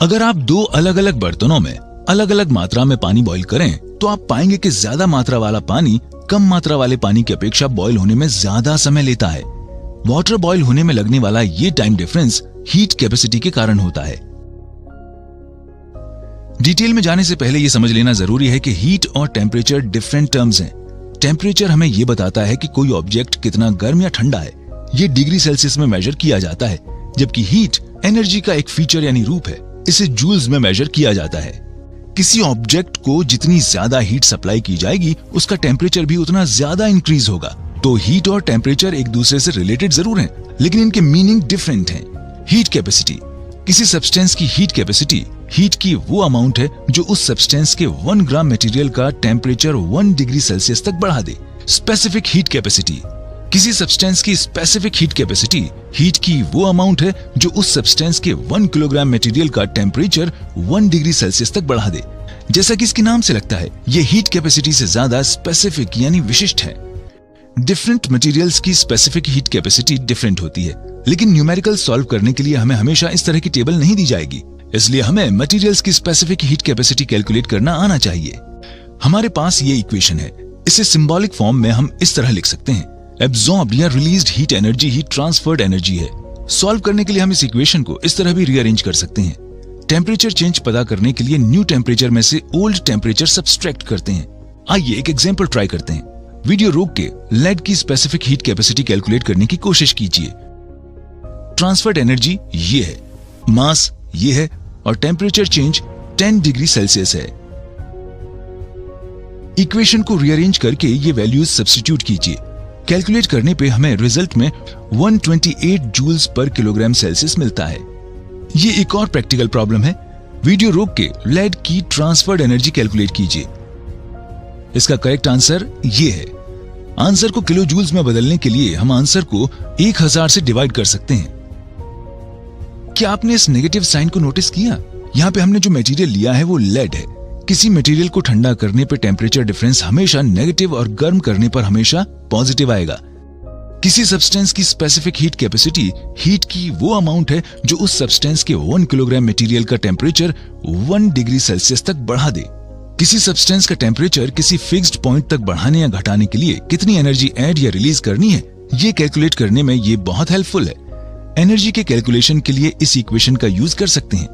अगर आप दो अलग अलग बर्तनों में अलग अलग मात्रा में पानी बॉईल करें तो आप पाएंगे कि ज्यादा मात्रा वाला पानी कम मात्रा वाले पानी की अपेक्षा बॉईल होने में ज्यादा समय लेता है। वाटर बॉईल होने में लगने वाला ये टाइम डिफरेंस हीट कैपेसिटी के कारण होता है। डिटेल में जाने से पहले ये समझ लेना जरूरी है कि हीट और टेम्परेचर डिफरेंट टर्म्स हैं। टेम्परेचर हमें ये बताता है कि कोई ऑब्जेक्ट कितना गर्म या ठंडा है, ये डिग्री सेल्सियस में मेजर किया जाता है, जबकि हीट एनर्जी का एक फीचर यानी रूप है, इसे जूल्स में मेजर किया जाता है। किसी ऑब्जेक्ट को जितनी ज्यादा हीट सप्लाई की जाएगी उसका टेम्परेचर भी उतना ज्यादा इंक्रीज होगा। तो हीट और टेम्परेचर एक दूसरे से रिलेटेड जरूर हैं, लेकिन इनके मीनिंग डिफरेंट हैं। हीट कैपेसिटी, किसी सब्सटेंस की हीट कैपेसिटी हीट की वो अमाउंट है जो उस सब्सटेंस के 1 ग्राम मटेरियल का टेम्परेचर 1 डिग्री सेल्सियस तक बढ़ा दे। स्पेसिफिक हीट कैपेसिटी, किसी सब्सटेंस की स्पेसिफिक हीट कैपेसिटी हीट की वो अमाउंट है जो उस सब्सटेंस के 1 किलोग्राम मटेरियल का टेम्परेचर 1 डिग्री सेल्सियस तक बढ़ा दे। जैसा कि इसके नाम से लगता है, ये हीट कैपेसिटी से ज्यादा स्पेसिफिक यानी विशिष्ट है। डिफरेंट मटेरियल्स की स्पेसिफिक हीट कैपेसिटी डिफरेंट होती है, लेकिन न्यूमेरिकल सॉल्व करने के लिए हमें हमेशा इस तरह की टेबल नहीं दी जाएगी, इसलिए हमें मटेरियल्स की स्पेसिफिक हीट कैपेसिटी कैलकुलेट करना आना चाहिए। हमारे पास ये इक्वेशन है, इसे सिंबॉलिक फॉर्म में हम इस तरह लिख सकते हैं। एब्जॉर्ब्ड या रिलीज्ड हीट एनर्जी ही ट्रांसफर्ड एनर्जी है। सॉल्व करने के लिए हम इस इक्वेशन को इस तरह भी रीअरेंज कर सकते हैं। टेम्परेचर चेंज पता करने के लिए न्यू टेम्परेचर में से ओल्ड टेम्परेचर सब्सट्रैक्ट करते हैं। आइए एक एग्जांपल ट्राई करते हैं। वीडियो रोक के लेड की स्पेसिफिक हीट कैपेसिटी कैलकुलेट करने की कोशिश कीजिए। ट्रांसफर्ड एनर्जी ये है, मास ये है और टेम्परेचर चेंज 10 डिग्री सेल्सियस है। इक्वेशन को रीअरेंज करके ये वैल्यूज सब्स्टिट्यूट कीजिए। कैलकुलेट करने पे हमें रिजल्ट में 128 जूल्स पर किलोग्राम सेल्सियस मिलता है। ये एक और प्रैक्टिकल प्रॉब्लम है। वीडियो रोक के लेड की ट्रांसफर्ड एनर्जी कैलकुलेट कीजिए। इसका करेक्ट आंसर ये है। आंसर को किलो जूल्स में बदलने के लिए हम आंसर को 1000 से डिवाइड कर सकते हैं। क्या आपने इस नेगेटिव साइन को नोटिस किया? यहाँ पे हमने जो मटेरियल लिया है वो लेड है। किसी मटेरियल को ठंडा करने पे टेम्परेचर डिफरेंस हमेशा नेगेटिव और गर्म करने पर हमेशा पॉजिटिव आएगा। किसी सब्सटेंस की स्पेसिफिक हीट कैपेसिटी हीट की वो अमाउंट है जो उस सब्सटेंस के 1 किलोग्राम मटेरियल का टेम्परेचर 1 डिग्री सेल्सियस तक बढ़ा दे। किसी सब्सटेंस का टेम्परेचर किसी फिक्स्ड पॉइंट तक बढ़ाने या घटाने के लिए कितनी एनर्जी ऐड या रिलीज करनी है, ये कैलकुलेट करने में ये बहुत हेल्पफुल है। एनर्जी के कैलकुलेशन के लिए इस इक्वेशन का यूज कर सकते हैं।